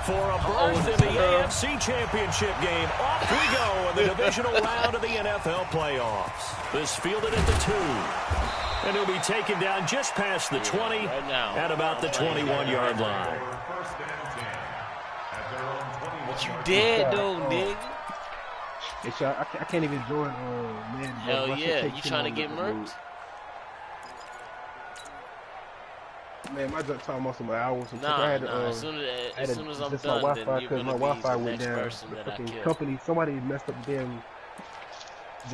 For a berth in the AFC Championship game, off we go in the divisional round of the NFL playoffs. This fielded at the 2. And he'll be taken down just past the 20 at about the 21-yard line. What you did, though, nigga? I can't even join, man. Hell yeah, you trying to get murked? Man, my junk time almost an hour. Nah, as soon as I'm done, then you're going to be the next person that I kill. Company, somebody messed up the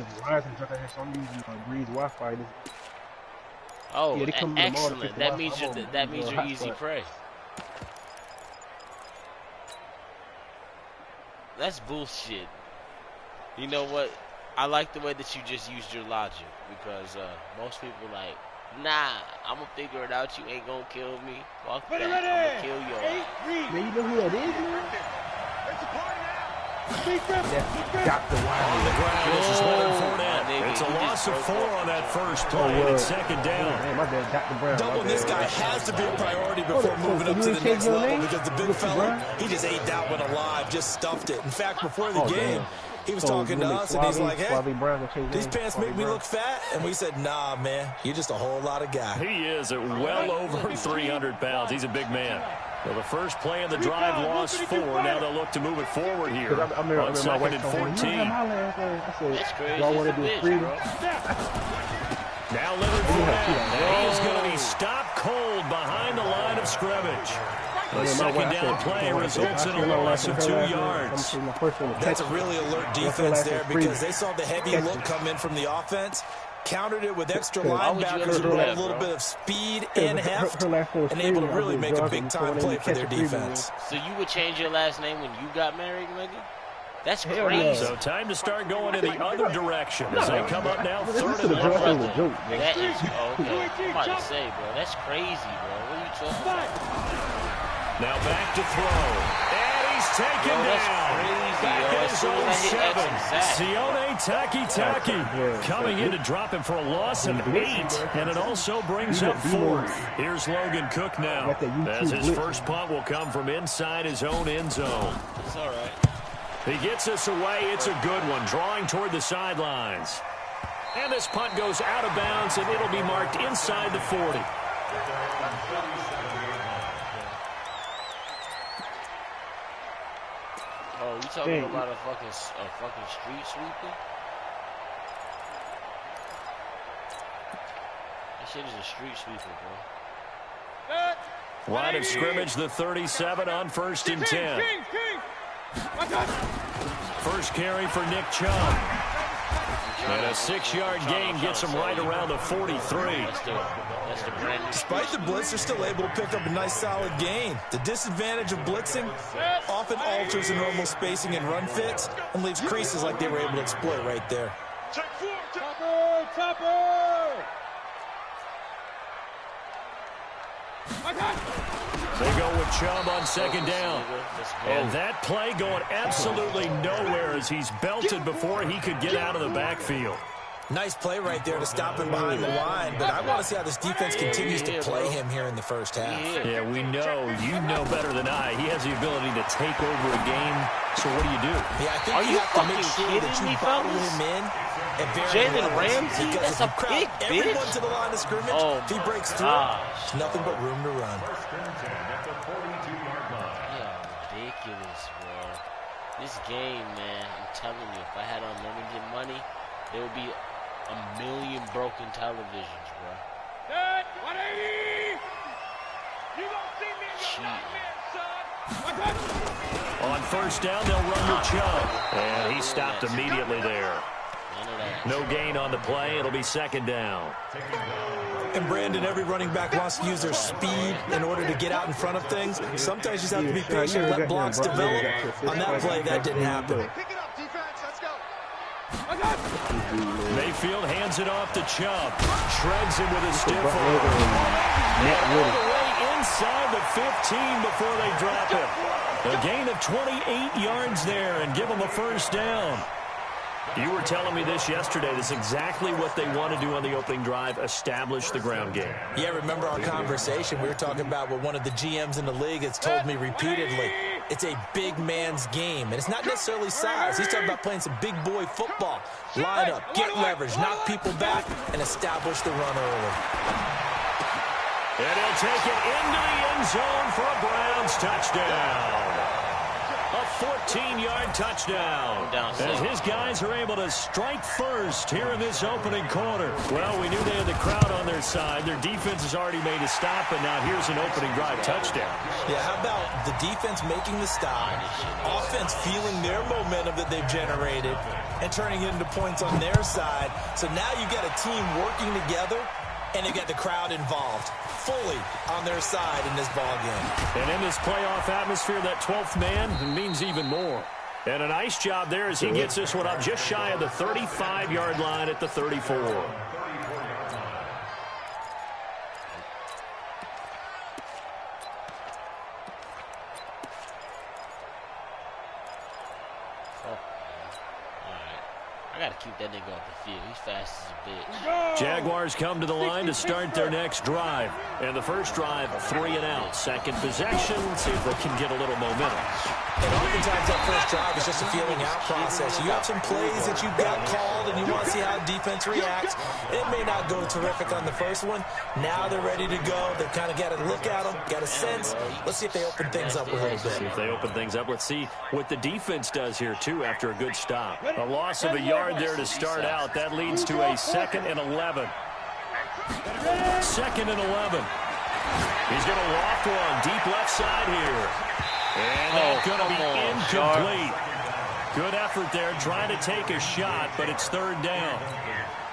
Verizon junk out here, so I'm using Breeze Wi-Fi. Oh, yeah, excellent. That means you're easy prey. That's bullshit. You know what? I like the way that you just used your logic, because most people like, nah, I'm gonna figure it out. You ain't gonna kill me. Fuck that. I'm gonna kill you. Man, you know who that is, man? Got the on the ground. This is Leonard Fournette. It's a loss of 4 on that first play. It's second down. Doubling this guy has to be a priority before moving up to the next level, because the big fella, he just ate that one alive, just stuffed it. In fact, before the game, he was talking to us, and he's like, hey, these pants make me look fat. And we said, nah, man, you're just a whole lot of guy. He is at well over 300 pounds. He's a big man. Well, the first play of the drive lost 4. Now they'll look to move it forward here on 2nd and 14. That's crazy. Y'all want to do freedom? Now Leonard Fournette. He's going to be stopped cold behind the line of scrimmage. The second down play results in a loss of 2 yards. That's a really alert defense there, because they saw the heavy look come in from the offense, countered it with extra linebackers who had a little bit of speed and heft, and able to really make a big-time play for their defense. So you would change your last name when you got married, nigga? That's crazy. So time to start going in the other direction as they come up now 3rd and 11. That is, okay. I'm about to say, bro, that's crazy, bro. What are you talking about? Now back to throw. And he's taken down. Back at his own 7. Sione Takitaki coming in to drop him for a loss of 8. And it also brings up 4th. Here's Logan Cook now, as his first punt will come from inside his own end zone. It's all right. He gets us away. It's a good one, drawing toward the sidelines. And this punt goes out of bounds, and it'll be marked inside the 40. Oh, you talking about a fucking street sweeper? That shit is a street sweeper, bro. Line of scrimmage, the 37 on 1st and 10. First carry for Nick Chubb. And a 6-yard gain gets him right around the 43. Despite the blitz, they're still able to pick up a nice solid gain. The disadvantage of blitzing often alters the normal spacing and run fits and leaves creases like they were able to exploit right there. They go with Chubb on 2nd down. And that play going absolutely nowhere as he's belted before he could get out of the backfield. Nice play right there to stop him behind the line, but I want to see how this defense continues to play him here in the first half. Yeah, we know. You know better than I. He has the ability to take over a game. So what do you do? Yeah, I think you have to make sure that you bottle him in. Jalen Ramsey? That's a big bitch. Everyone to the line of scrimmage. If he breaks through, there's nothing but room to run. Yeah, ridiculous, bro. This game, man, I'm telling you, if I had unlimited money, there would be a million broken televisions, bro. On 1st down, they'll run to Chubb. And he stopped immediately there. No gain on the play. It'll be 2nd down. And Brandon, every running back wants to use their speed in order to get out in front of things. Sometimes you just have to be patient, let blocks develop. On that play, that didn't happen. Mayfield hands it off to Chubb. Shreds him with a stiff arm. All the way inside the 15 before they drop him. A gain of 28 yards there and give him a 1st down. You were telling me this yesterday. This is exactly what they want to do on the opening drive, establish the ground game. Yeah, remember our conversation? We were talking about what one of the GMs in the league has told me repeatedly. it's a big man's game. And it's not necessarily size. He's talking about playing some big boy football. Line up, get leverage, knock people back, and establish the run early. And he'll take it into the end zone for a Browns touchdown. A 14-yard touchdown. As his guys are able to strike first here in this opening quarter. Well, we knew they had the crowd on their side. Their defense has already made a stop, and now here's an opening drive touchdown. Yeah, how about the defense making the stop, offense feeling their momentum that they've generated, and turning it into points on their side. So now you've got a team working together, and they've got the crowd involved fully on their side in this ball game. And in this playoff atmosphere, that 12th man means even more. And a nice job there as he gets this one up just shy of the 35-yard line at the 34. I got to keep that nigga off the field. He's fast as a bitch. Jaguars come to the line to start their next drive. And the first drive, 3 and out. Second possession, see if they can get a little momentum. And oftentimes that first drive is just a feeling out process. You have some plays that you've got called and you want to see how defense reacts. It may not go terrific on the first one. Now they're ready to go. They've kind of got to look at them, got a sense. Let's see if they open things up a little bit. See if they open things up. Let's see what the defense does here, too, after a good stop. A loss of a yard there to start out. That leads to a 2nd and 11. 2nd and 11. He's going to loft one deep left side here. And that's going to be incomplete. Good effort there, trying to take a shot, but it's 3rd down.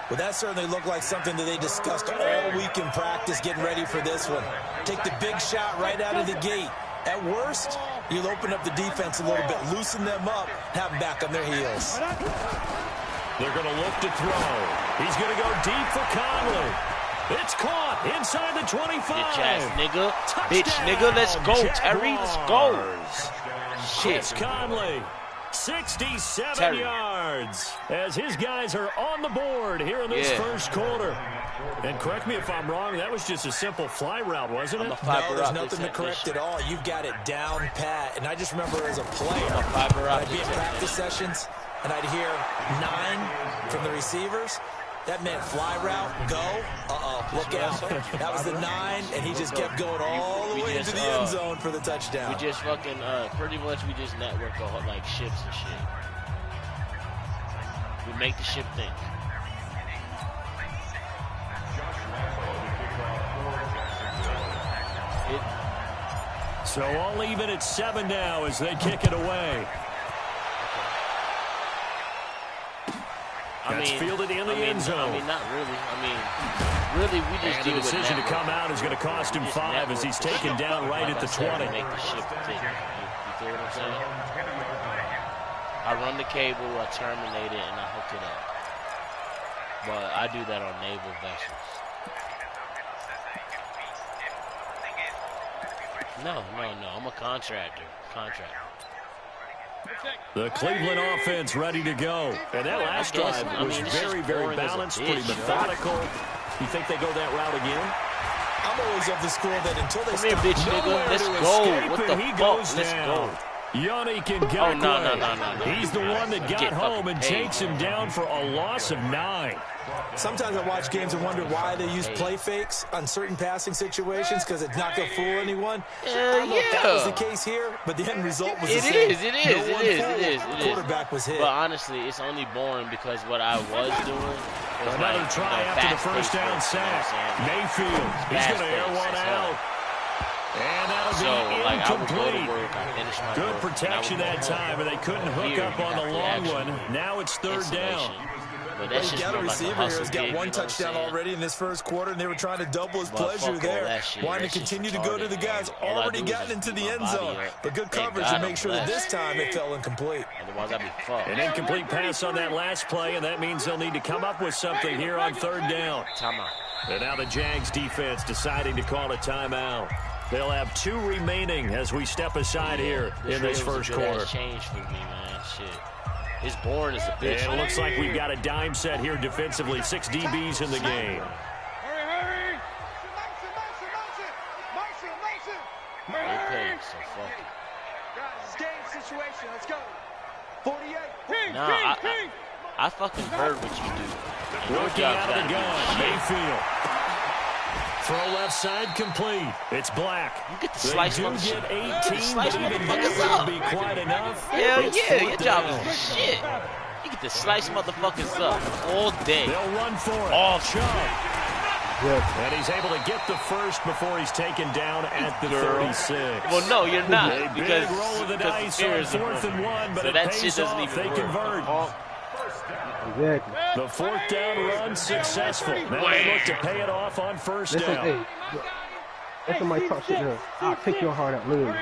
Well, that certainly looked like something that they discussed all week in practice getting ready for this one. Take the big shot right out of the gate. At worst, you'll open up the defense a little bit, loosen them up, have them back on their heels. They're going to look to throw. He's going to go deep for Conley. It's caught inside the 25. Bitch ass nigga. Bitch nigga, let's go, Terry. Let's go. Shit. It's Conley. 67 yards as his guys are on the board here in this first quarter. And correct me if I'm wrong, that was just a simple fly route, wasn't it? No, there's nothing to correct at all. You've got it down pat. And I just remember as a player, I'd be in practice sessions, and I'd hear 9 from the receivers. That meant fly route, go, look out. That was the 9, and he just kept going all the way into the end zone for the touchdown. We just fucking, pretty much we just network like ships and shit. We make the ship think. So I'll leave it at 7 now as they kick it away. That's fielded in the end zone. Not really. Really, we just and the decision to come out is going to cost him 5 as he's taken down right at the 20. Make the ship think. You feel what I'm saying? I run the cable, I terminate it, and I hook it up. But I do that on naval vessels. No. I'm a contractor. The Cleveland offense ready to go. And that last drive was very, very balanced, pretty methodical. You think they go that route again? I'm always of the school that until they stop. Bitch, nigga. Let's go. What the fuck? Let's go. Yannick Ngakoue. No. He's the one that got home and takes him down for a loss of 9. Sometimes I watch games and wonder why they use play fakes on certain passing situations because it's not going to fool anyone. I don't know if that was the case here, but the end result was the same. It is. Quarterback was hit. But honestly, it's only boring because what I was doing was another try after the first down sack. Mayfield, he's going to air one out. And that'll be incomplete. Good protection that time, and they couldn't hook up on the long one. Now it's 3rd down. But that's just got a receiver here who's got 1 touchdown already in this first quarter, and they were trying to double his pleasure there. Wanting to continue to go to the guys already gotten into the end zone. But good coverage to make sure that this time it fell incomplete. An incomplete pass on that last play, and that means they'll need to come up with something here on 3rd down. Timeout. And now the Jags defense deciding to call a timeout. They'll have 2 remaining as we step aside here in this first quarter. Change for me, man. Shit. It's boring as a bitch. And it looks like we've got a dime set here defensively. 6 DBs in the game. Hurry. They paid, so fuck it. Nah, I fucking heard what you do. Working out of the gun, Mayfield. Throw left side complete. It's Black. You get to slice get 18, but even that would be quite enough. Hell yeah, your job is shit. You get to slice motherfuckers up all day. They'll run for it. All Chubb. And he's able to get the first before he's taken down at the 36. Well, no, you're not. Because roll of the dice on 4th and 1, but so it that pays shit doesn't off. even They work. convert. Exactly. The 4th down run successful. Now they look to pay it off on 1st down. Hey, if somebody talk shit to her, I'll pick your heart out, literally.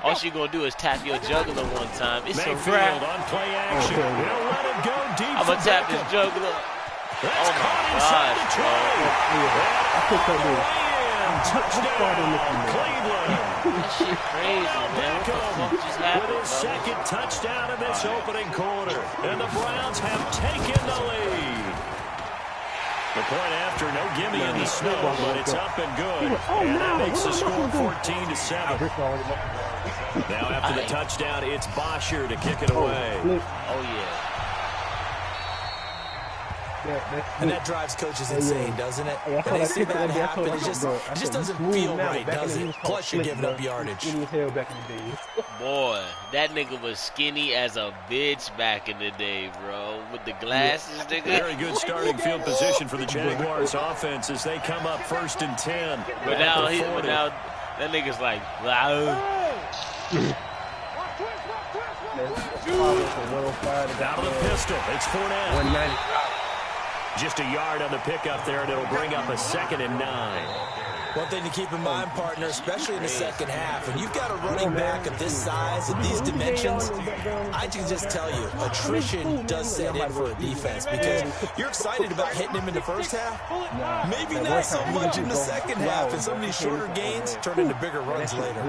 All she gonna do is tap your jugular one time. It's a Mayfield wrap. on play action. He'll let it go deep. I'm gonna tap his jugular. Oh my gosh, bro. I picked her dude. Touchdown, Cleveland. That shit crazy, man. What the fuck just happened, With his bro? second touchdown in this opening quarter. And the Browns have taken the lead. The point after, no gimme in the snow, but it's up and good. And that makes the score 14-7. Now after the touchdown, it's Bosher to kick it away. Oh, yeah. And that drives coaches insane, doesn't it? When they see that happen, it just doesn't feel right, does it? Plus, you're giving up yardage. Boy, that nigga was skinny as a bitch back in the day, bro. With the glasses, nigga. Very good starting field position for the Jaguars offense as they come up 1st and 10. But now, that nigga's like, wow. Out of the pistol, it's Fournette. 190. Just a yard on the pickup there, and it'll bring up a 2nd and 9. One thing to keep in mind, partner, especially in the second half, when you've got a running back of this size, of these dimensions, I can just tell you, attrition does set in for a defense because you're excited about hitting him in the first half. Maybe not so much in the second half, and some of these shorter gains turn into bigger runs later.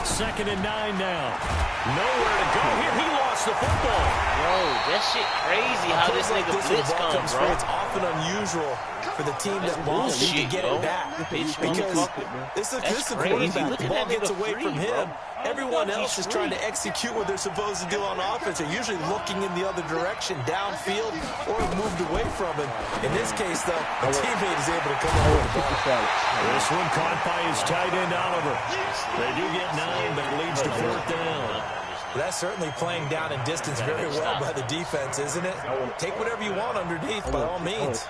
2nd and 9 now. Nowhere to go here. He lost the football. Bro, that shit crazy how this nigga blitz comes, bro. It's often unusual for the team that wants to get it back. Because this is a quarterback. The ball gets away from him. Everyone else is trying to execute what they're supposed to do on offense. They're usually looking in the other direction, downfield, or moved away from him. In this case, though, a teammate is able to come up with the ball. This one caught by his tight end, Oliver. They do get 9, but it leads to 4th down. That's certainly playing down in distance very well by the defense, isn't it? Take whatever you want underneath, by all means.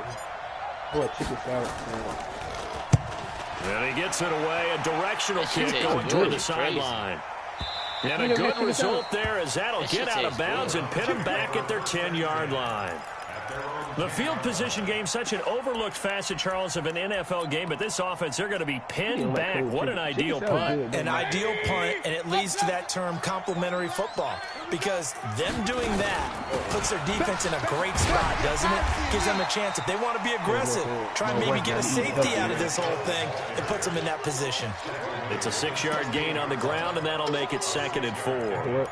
And he gets it away. A directional kick going toward the sideline. And a good result there as that'll get out of bounds and pin them back at their 10-yard line. The field position game, such an overlooked facet, Charles, of an NFL game, but this offense, they're going to be pinned back. What an ideal punt. An ideal punt, and it leads to that term complementary football, because them doing that puts their defense in a great spot, doesn't it? Gives them a chance. If they want to be aggressive, try and maybe get a safety out of this whole thing, it puts them in that position. It's a 6-yard gain on the ground, and that'll make it 2nd and 4.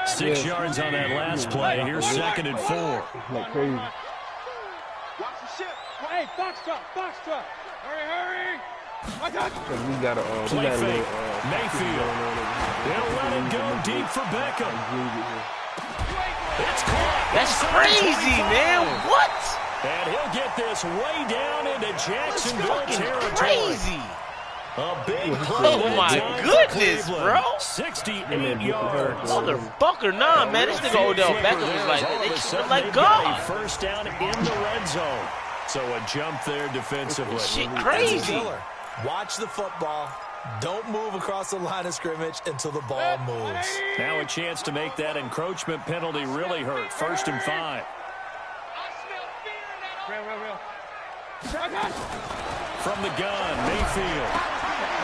6 yards on that last play. Here's 2nd and 4. Like crazy. Watch the ship. Hey, box truck. Hurry. We got a play fake. Mayfield. They'll let it go deep for Beckham. It's caught. That's crazy, man. What? And he'll get this way down into Jacksonville territory. Crazy. A big play. Oh my goodness, bro. 68 yards. Motherfucker, nah, man. This nigga Odell Beckham was like that. They treat him like God. First down in the red zone. So a jump there defensively. Shit crazy. Watch the football. Don't move across the line of scrimmage until the ball moves. Now a chance to make that encroachment penalty really hurt. 1st and 5. Real. From the gun, Mayfield.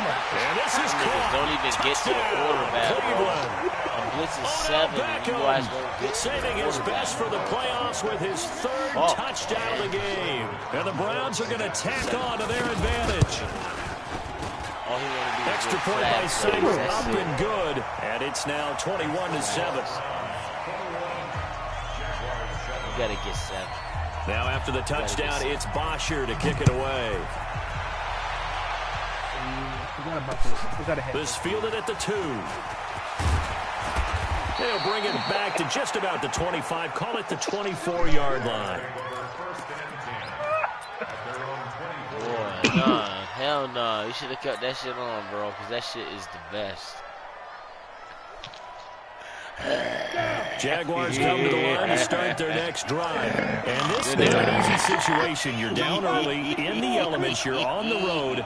And this is caught. Don't even get to the quarterback, bro. A blitz is 7. You guys won't get saving his best for the playoffs with his 3rd touchdown of the game. And the Browns are going to tack on to their advantage. All he wanted to do Extra point by Sager, up and good. And it's now 21-7. You got to get 7. Now after the touchdown, it's Bosher to kick it away. This fielded at the 2. They'll bring it back to just about the 25. Call it the 24-yard line. Boy, nah. Hell no. You should have kept that shit on, bro, because that shit is the best. Jaguars come to the line to start their next drive. And this is an easy situation. You're down early, in the elements, you're on the road.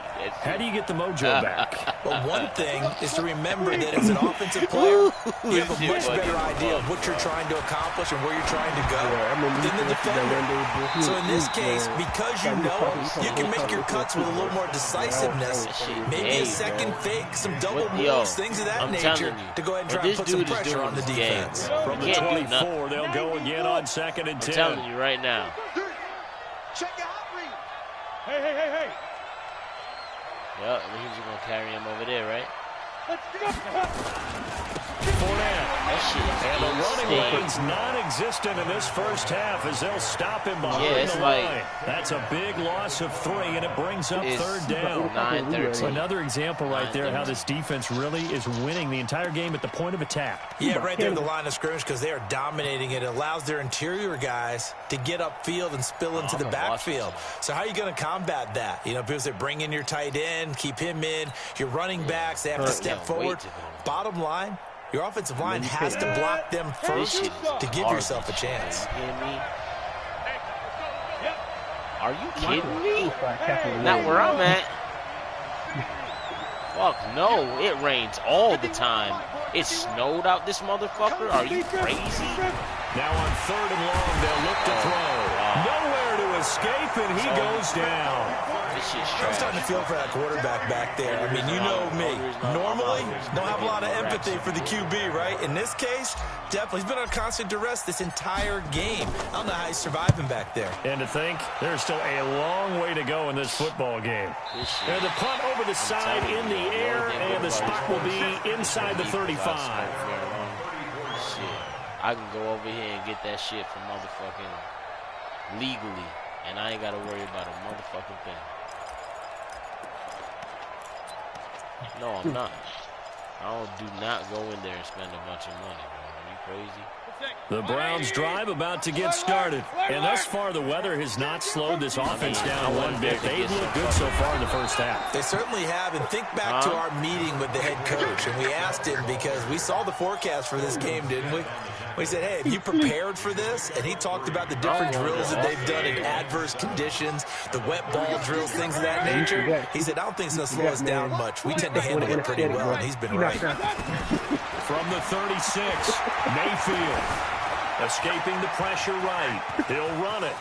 How do you get the mojo back? Well, one thing is to remember that as an offensive player, you have a much better idea of what you're trying to accomplish and where you're trying to go than the defender. So in this case, because you know, you can make your cuts with a little more decisiveness. Maybe a second fake, some double moves, things of that nature to go ahead and try and put some pressure on the defense. From the 24, they'll go again on 2nd and 10. I'm telling you right now. Check your hot read. Hey. Yep, I mean, he's going to carry him over there, right? Let's go. That shit is and the running insane. lane's non-existent in this first half as they'll stop him behind the like, line. That's a big loss of 3, and it brings up 3rd down. 9-13. Another example right there how this defense really is winning the entire game at the point of attack. Yeah, right there at the line of scrimmage because they are dominating it. It allows their interior guys to get upfield and spill into the backfield. So how are you going to combat that? You know, people say bring in your tight end, keep him in. Your running backs, they have to step forward. Bottom line, your offensive line has to block them first to give yourself a chance. Are you kidding me? Are you kidding me? Not where I'm at. Fuck no, it rains all the time. It snowed out this motherfucker? Are you crazy? Now on 3rd and long, they'll look to throw. Nowhere to escape, and he goes down. I'm starting to feel for that quarterback back there. I mean, you know me. Normally, don't have a lot of empathy for the QB, right? In this case, definitely. He's been on constant duress this entire game. I don't know how he's surviving back there. And to think, there's still a long way to go in this football game. And the punt over the side in the air, and the spot will be inside the 35. Shit. I can go over here and get that shit from motherfucking legally, and I ain't got to worry about a motherfucking thing. No, I'm not. Do not go in there and spend a bunch of money, bro. Are you crazy? The Browns drive about to get started. And thus far, the weather has not slowed this offense down one bit. They've looked good so far in the first half. They certainly have. And think back to our meeting with the head coach. And we asked him because we saw the forecast for this game, didn't we? We said, hey, have you prepared for this? And he talked about the different drills that they've done in adverse conditions, the wet ball drills, things of that nature. He said, I don't think it's going to slow us down much. We tend to handle it pretty well, and he's been right. From the 36, Mayfield escaping the pressure right. He'll run it.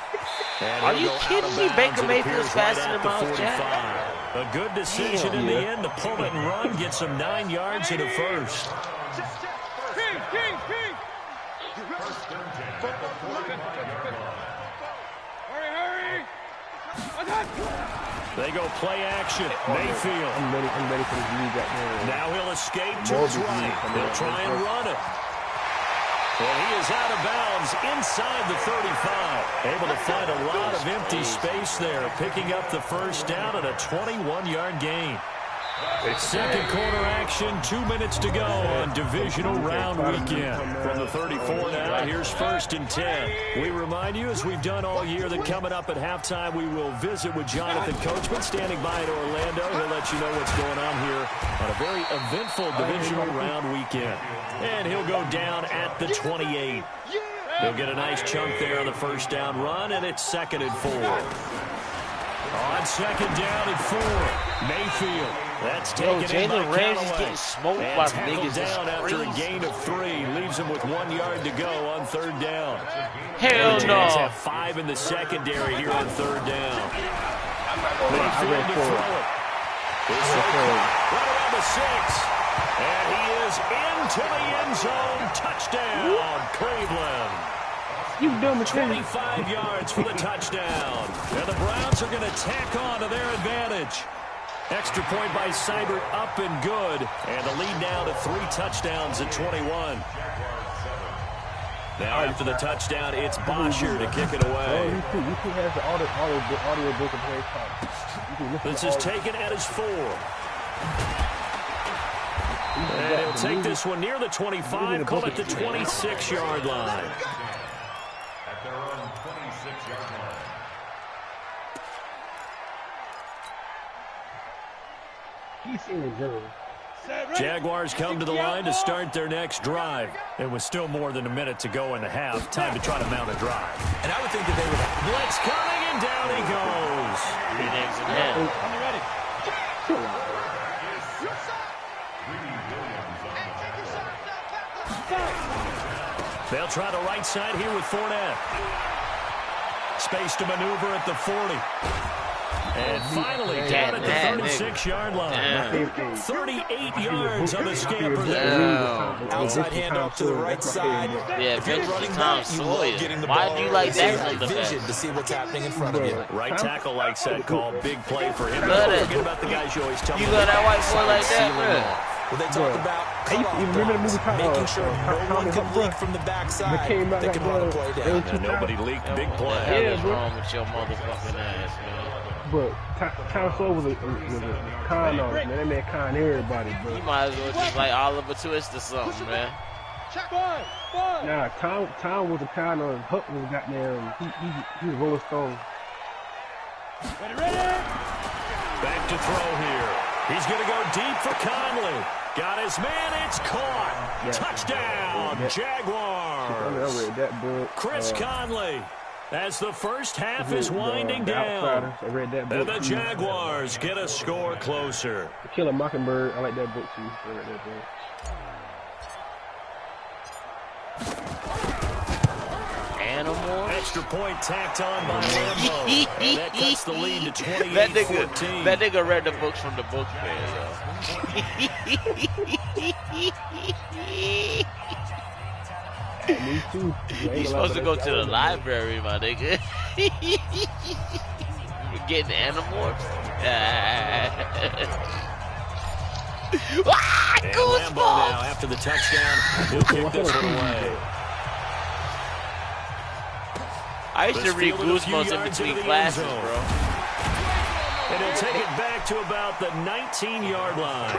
And are you kidding me? Baker Mayfield's faster than Miles Jack. A good decision in the end to pull it and run, gets him 9 yards and a first. Hurry! They go play action. Mayfield. I'm ready for this league right now. Now he'll escape to his right. He'll try and run it. And he is out of bounds inside the 35. Able to find a lot of empty space there, picking up the first down at a 21-yard gain. Second quarter action, 2 minutes to go on Divisional Round Weekend. From the 34 now, here's 1st and 10. We remind you, as we've done all year, that coming up at halftime, we will visit with Jonathan Coachman, standing by in Orlando. He'll let you know what's going on here on a very eventful Divisional Round Weekend. And he'll go down at the 28. He'll get a nice chunk there on the first down run, and it's 2nd and 4. On 2nd down and 4, Mayfield. That's taken in by Ramsey's getting smoked by niggas down after a gain of 3. Leaves him with 1 yard to go on 3rd down. Hell no. Jags have 5 in the secondary here on 3rd down. Mayfield to throw it. Right around the 6. And he is into the end zone. Touchdown, Cleveland. You dumb 25 yards for the touchdown. And the Browns are going to tack on to their advantage. Extra point by Seibert, up and good. And the lead now to 3 touchdowns at 21. Now after the touchdown, it's Bosher to kick it away. You has the audio book and play. This is taken at his 4. And he'll take this one near the 25, call it the 26-yard line. At their own 26-yard line. He's in the zone. Jaguars come to the line to start their next drive. It was still more than a minute to go in the half. Time to try to mount a drive. And I would think that they would have. Blitz coming, and down he goes. He names him him. They'll try the right side here with Fournette. Space to maneuver at the 40. And finally down at the 36-yard line. 38 yards on the scamper there. Outside handoff to the right side. Yeah, If you're running Tom back, you love Sawyer. getting the Why ball. do you like that It's from the vision back? to see what's happening in front of you. Right tackle likes that call. Big play for him. Love Don't it. forget about the guys you always tell me. You love that white boy like that, Sealing man. off. Well, they talk about You remember the movie making sure no one can leak from the backside. came out They like can run a play down. And nobody leaked big What the play. hell is bro. wrong with your motherfucking ass, man? But Tom Sawyer was a con artist, man. That man con everybody, bro. You might as well just like Oliver Twist or something, man. Nah, Tom was a con artist. Huck was goddamn. He was Rolling Stone. Back to throw here. He's going to go deep for Conley. Got his man. It's caught. Yeah. Touchdown, I Jaguars. read that book. Chris Conley, as the first half is winding The down. Outsiders. I read that book. And the too. Jaguars get a score closer. To Kill a Mockingbird. I like that book too. I read that book. Animal. Extra point tacked on by Lambo. And that cuts the lead to 28-14. That nigga read the books from the book fair, Me too. You supposed to go to the library, my nigga. You're getting animorphs? Ah, And Lambo now, goosebumps! after the touchdown, he'll kick this one away. I used to Let's read field it a few Goosebumps in yards between into the classes, end zone. bro. And he'll take it back to about the 19-yard line.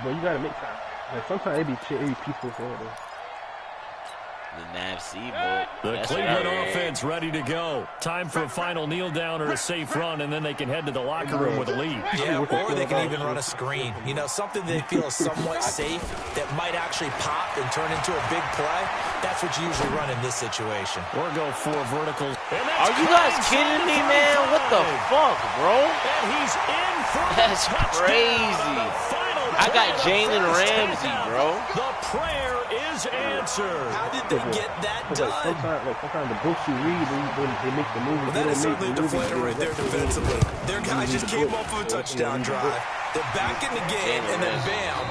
But you gotta make time. Like sometimes it be shit, it be peaceful for it. The NFC, bro. The That's Cleveland right. offense ready to go. Time for a final kneel down or a safe run, and then they can head to the locker room with a lead. Yeah, or they can even run a screen. You know, something they feel is somewhat safe that might actually pop and turn into a big play. That's what you usually run in this situation. Or go four verticals. Are you guys kidding me, man? What the fuck, bro? And he's in for That's the touchdown. crazy. The final I got play of the Jalen first Ramsey, half. bro. The prayer is answered. How did they get that Cause done? sometimes the books you read, they make the movie. Well, that is certainly a deflator right there defensively. Their guys just came off of a touchdown drive. They're back in the game, and then bam,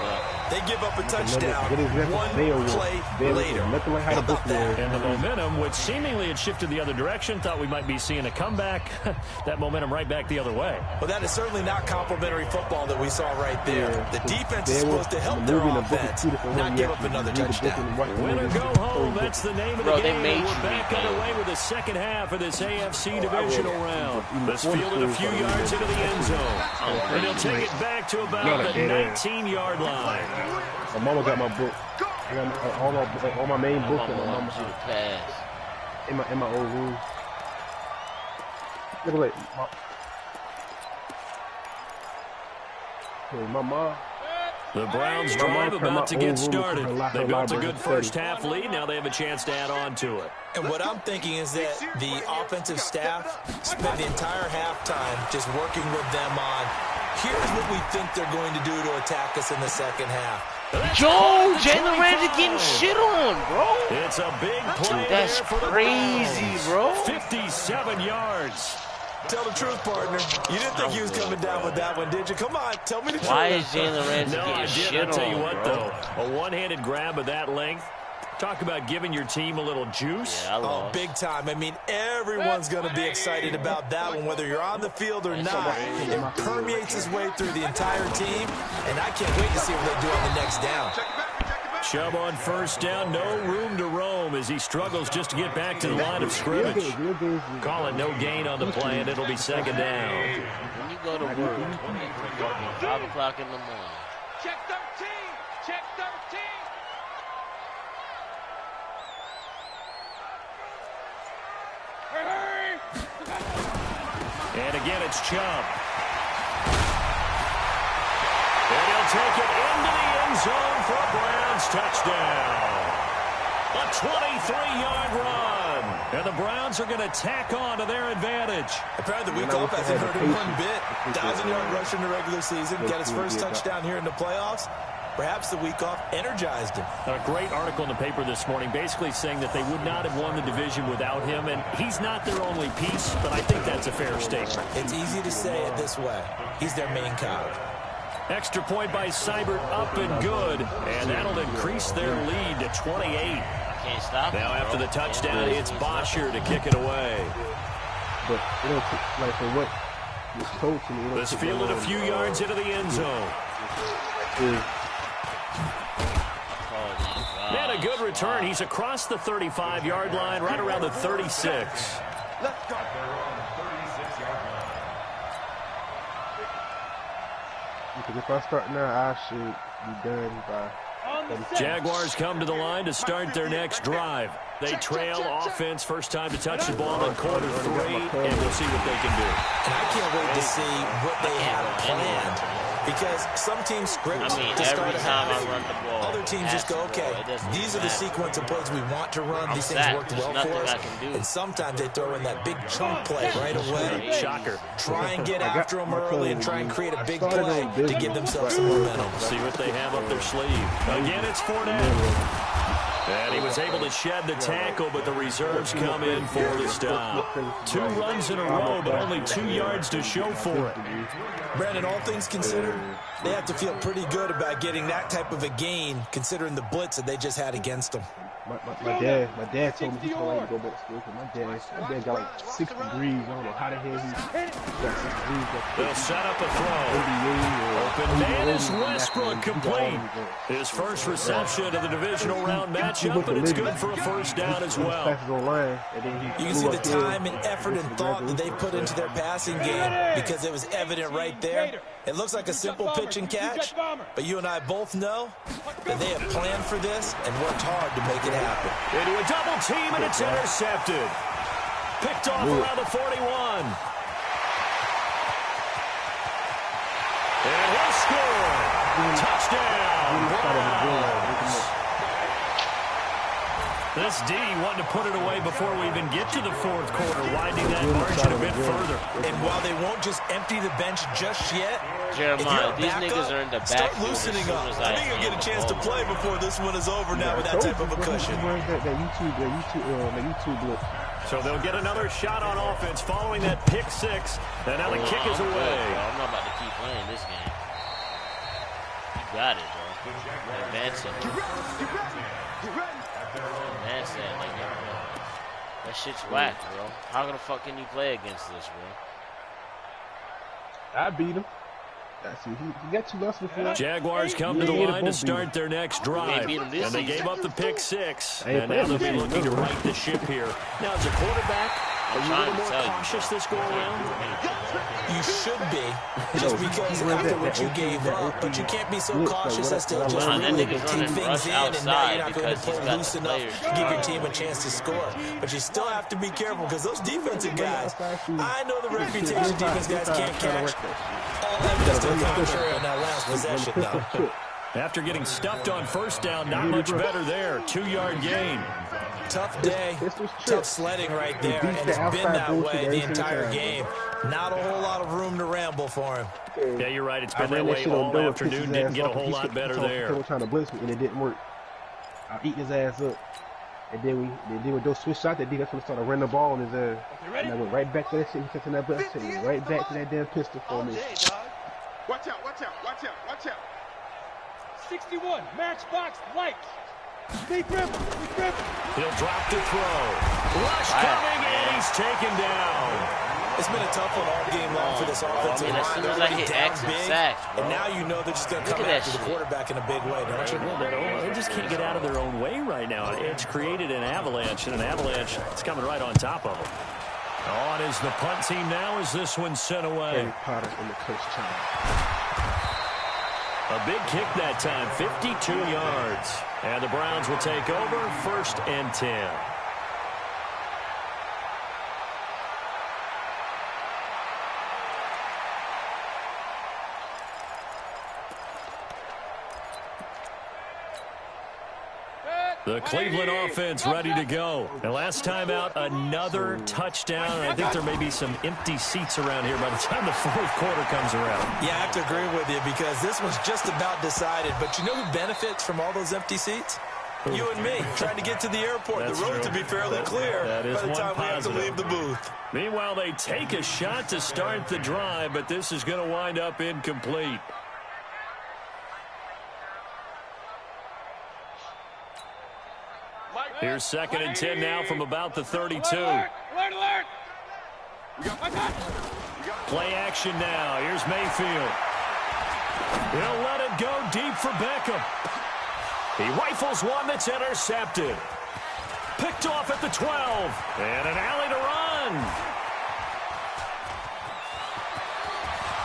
they give up a touchdown one play later. Nothing like how the book was. And the momentum, which seemingly had shifted the other direction, thought we might be seeing a comeback. That momentum right back the other way. Well, that is certainly not complimentary football that we saw right there. The defense is There was supposed to help the their movie and the book is offense, two different not ways. give You up have to another read the book touchdown. and watch the Win or movie. go home, that's the name of the Bro, they game. made And you we're back read underway with the second half of this AFC Divisional round. Let's field it a few yards into the end zone. And he'll take it back to about the 19-yard line. My mama got my book. I got all my main My books in mama my wants you to pass. in my old room. Look like my mom. The Browns drive about to get started. They built a good first half lead. Now they have a chance to add on to it. And what I'm thinking is that the offensive staff spent the entire halftime just working with them on, here's what we think they're going to do to attack us in the second half. Yo, Jalen Ramsey getting shit on, bro. It's a big play. Dude, that's there for the crazy, Browns. bro. 57 yards. Tell the truth, partner. You didn't think he was coming down with that one, did you? Come on, tell me the truth. Why is Jalen Ramsey No, I getting did. shit I'll tell you on, what, bro? though. A one-handed grab of that length. Talk about giving your team a little juice. Yeah, I Oh, lost. big time. I mean, everyone's going to be excited about that one, whether you're on the field or not. It permeates its way through the entire team, and I can't wait to see what they do on the next down. Chubb on first down. No room to roam as he struggles just to get back to the line of scrimmage. Call it no gain on the play, and it'll be second down. When you go to work, 5 o'clock in the morning. Check 13. Check 13. Hurry! And again, it's Chubb. And he'll take it into the end zone for a Browns touchdown. A 23-yard run. And the Browns are going to tack on to their advantage. Apparently, the week off hasn't hurt him one bit. 1,000-yard rush in the regular season. Got his first touchdown here in the playoffs. Perhaps the week off energized him. A great article in the paper this morning basically saying that they would not have won the division without him. And he's not their only piece, but I think that's a fair statement. It's easy to say it this way. He's their main cog. Extra point by Seibert, up and good. And that'll increase their lead to 28. Can't stop now after the touchdown, it's Bosher to kick it away. But it don't take, like, for what was told to me. This fielded a few yards into the end zone. And a good return. He's across the 35-yard line, right around the 36. Let's go. Because if I start now, I should be done by. Jaguars come to the line to start their next drive. They trail offense, first time to touch the ball in quarter 3, and we'll see what they can do. And I can't wait to see what they have planned. Because some teams script to start every time I run the ball, other teams just go, okay, these are the sequence of plays we want to run. These things worked well for us. And sometimes they throw in that big chunk play right away. Shocker. Try and get after them early and try and create a big play to give themselves some momentum. See what they have up their sleeve. Again, it's Fournette. And he was able to shed the tackle, but the reserves come in for the stop. 2 runs in a row, but only 2 yards to show for it. Brandon, all things considered, they have to feel pretty good about getting that type of a gain, considering the blitz that they just had against them. My dad told me he told me to go back to school. My dad got like 6 degrees. I don't know how the hell he got 6 degrees. They'll set up a throw. Open man is Westbrook, complete. His first reception of the divisional round matchup, and it's good for a first down as well. You can see the time and effort and thought that they put into their passing game because it was evident right there. It looks like a simple pitch and catch, but you and I both know that they have planned for this and worked hard to make it happen. Into a double team, and it's intercepted. Picked off around the 41. And he'll score. Touchdown, Browns. This D wanted to put it away before we even get to the 4th quarter, widening that margin a bit further. And while they won't just empty the bench just yet, Jeremiah, these niggas are in the back. Start loosening up. I think you'll get a chance to play before this one is over now with that type of a cushion. The YouTube blitz. So they'll get another shot on offense following that pick 6. And now the kick is away. I'm not about to keep playing this game. You got it, bro. Advancing. Advancing, nigga. That shit's whack, bro. How the fuck can you play against this, bro? I beat him. See, he got 2 losses before. Jaguars come to the line to start their next drive. And they gave up the pick 6. And now they'll be looking to right the ship here. Now, as a quarterback, are you a little more cautious this go around? You should be, just because after what you gave up, but you can't be so cautious as to just really take things in and now you're not going to play loose enough to give your team a chance to score. But you still have to be careful because those defensive guys, I know the reputation defense guys can't catch. All evidence to the contrary on that last possession, though. After getting stuffed on first down, not much better there. 2-yard gain. Tough day, tough sledding right there, and it's been that way the entire game. Not a whole lot of room to ramble for him. Yeah, you're right. It's been that way all afternoon. Didn't get a whole lot better there. They were trying to blitz me, and it didn't work. I eat his ass up. And then with those switch shots, that's when they started running the ball on his ass. And I went right back to that shit. He kept in that blitz, right back to that damn pistol for me. Watch out, watch out, watch out, watch out. 61, matchbox lights. Deep rip, He'll drop to throw. Rush coming, and he's taken down. It's been a tough one all game long for this offensive line. As soon as I hit X and sack, and now you know they're just going to come after the quarterback in a big way, don't you? They just can't get out of their own way right now. It's created an avalanche, and an avalanche is coming right on top of them. On is the punt team now as this one's sent away. Harry Potter and the Cursed Child. A big kick that time, 52 yards. And the Browns will take over, 1st and 10. The Cleveland offense ready to go. And last time out, another touchdown. And I think there may be some empty seats around here by the time the 4th quarter comes around. Yeah, I have to agree with you because this one's just about decided. But you know who benefits from all those empty seats? You and me, trying to get to the airport. The road to be fairly clear by the time we have to leave the booth. Meanwhile, they take a shot to start the drive, but this is going to wind up incomplete. Here's 2nd and 10 now from about the 32. Alert! Play action now. Here's Mayfield. He'll let it go deep for Beckham. He rifles one that's intercepted. Picked off at the 12. And an alley to run.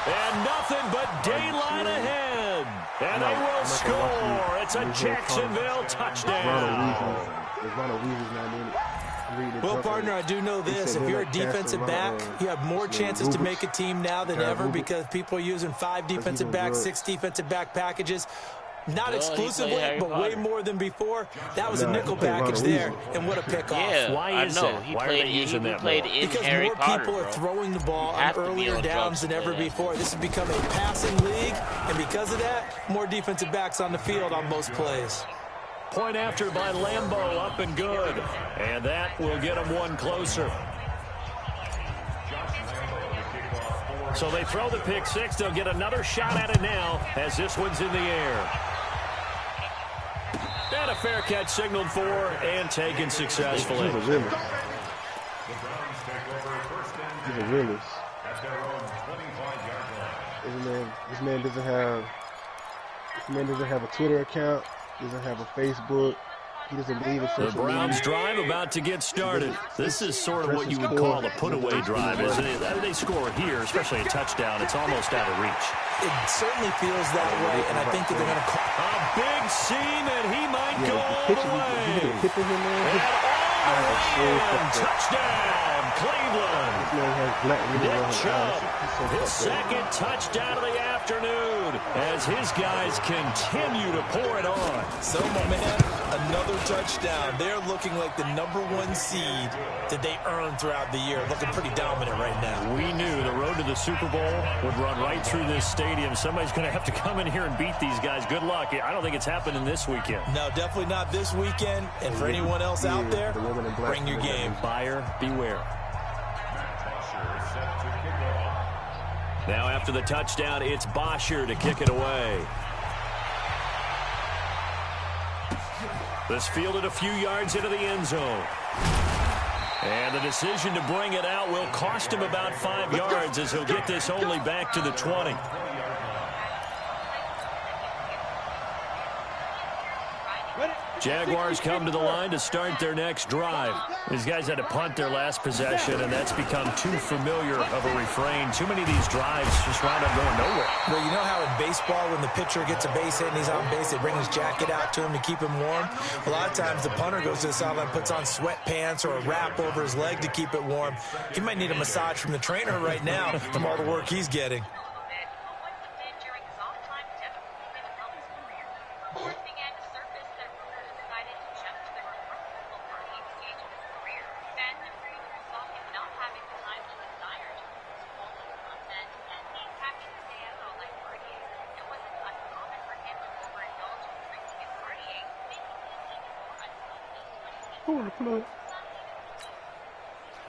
And nothing but daylight ahead. And they will score. It's a Jacksonville touchdown. Well, partner, I do know this. If you're a defensive back, you have more chances to make a team now than ever because people are using 5 defensive backs, 6 defensive back packages. Not exclusively, but way more than before. That was a nickel package there, and what a pickoff. Yeah, why is that? He Why are they played, using that played more? in Because Harry more Potter, people are throwing the ball on earlier downs than ever before. This has become a passing league, and because of that, more defensive backs on the field on most plays. Point after by Lambeau, up and good. And that will get them one closer. So they throw the pick 6. They'll get another shot at it now as this one's in the air. And a fair catch signaled for and taken successfully. He's a realist. He's a realist. This man doesn't have a Twitter account. Doesn't have a Facebook. He doesn't believe in social media. The Browns drive about to get started. This is sort of what you would call a put-away drive, isn't it? They score here, especially a touchdown. It's almost out of reach. It certainly feels that way, and I think that they're going to call a big seam, and he might go all the way. And all the way in. Touchdown, Cleveland. Nick Chubb, his 2nd touchdown of the afternoon as his guys continue to pour it on. So, my man, another touchdown. They're looking like the #1 seed that they earned throughout the year. Looking pretty dominant right now. We knew the road to the Super Bowl would run right through this stadium. Somebody's going to have to come in here and beat these guys. Good luck. I don't think it's happening this weekend. No, definitely not this weekend. And for anyone else out there, bring your game. Buyer beware. Now after the touchdown, it's Bosher to kick it away. This fielded a few yards into the end zone. And the decision to bring it out will cost him about 5 yards as he'll get this only back to the 20. Jaguars come to the line to start their next drive. These guys had to punt their last possession, and that's become too familiar of a refrain. Too many of these drives just wind up going nowhere. Well, you know how in baseball when the pitcher gets a base hit and he's on base, they bring his jacket out to him to keep him warm? A lot of times the punter goes to the sideline, puts on sweatpants or a wrap over his leg to keep it warm. He might need a massage from the trainer right now from all the work he's getting.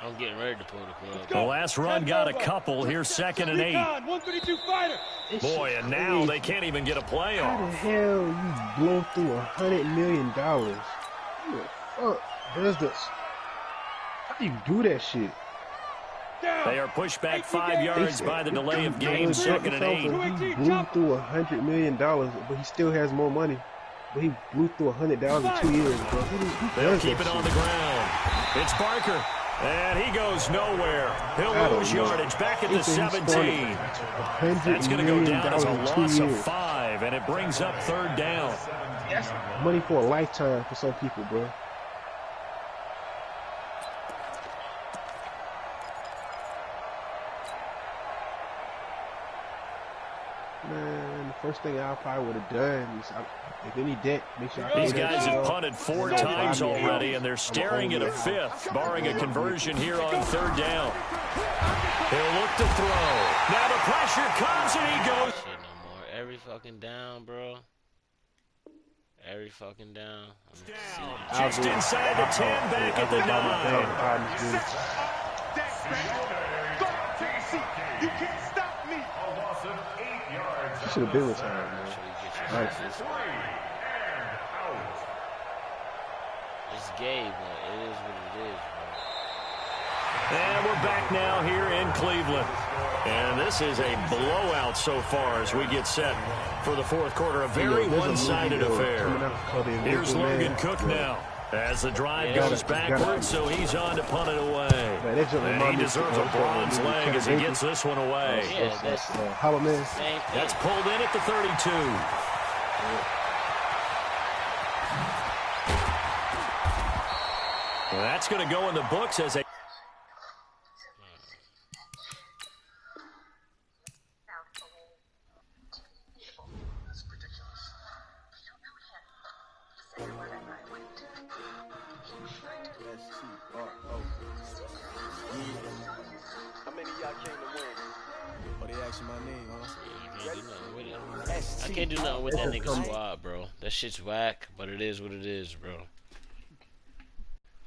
I'm getting ready to pull the plug. The last run got a couple. Here's 2nd and 8. 132 fighter. Boy, and now they can't even get a play off. How the hell you blow through $100 million? Who the fuck does this? How do you do that shit? They are pushed back 5 yards by the delay of game, 2nd and 8. He blew through $100 million, but he still has more money. But he blew through $100 in 2 years, bro. They'll keep it on the ground. It's Barker. And he goes nowhere. He'll lose yardage back at the 17. That's going to go down as a loss of 5, and it brings up 3rd down. That's money for a lifetime for some people, bro. Man, the first thing I probably would have done is, if any debt, make sure These guys have punted 4 times already, and they're staring at a 5th, barring a conversion here on 3rd down. He'll look to throw. Now the pressure comes, and he goes. Shit no more. Every fucking down, bro. Every fucking down. Just inside the 10, back at the 9. You can't stop me. A loss of 8 yards. He should have been retired, man. Nice. It's gay, but it is what it is, bro. And we're back now here in Cleveland. And this is a blowout so far as we get set for the 4th quarter. A very one-sided affair. Here's Logan Cook now as the drive goes backwards, so he's on to punt it away. And he deserves a bronze leg as he gets this one away. That's pulled in at the 32. Well, that's going to go in the books as a... I can't do nothing with that nigga squad, bro. That shit's whack, but it is what it is, bro.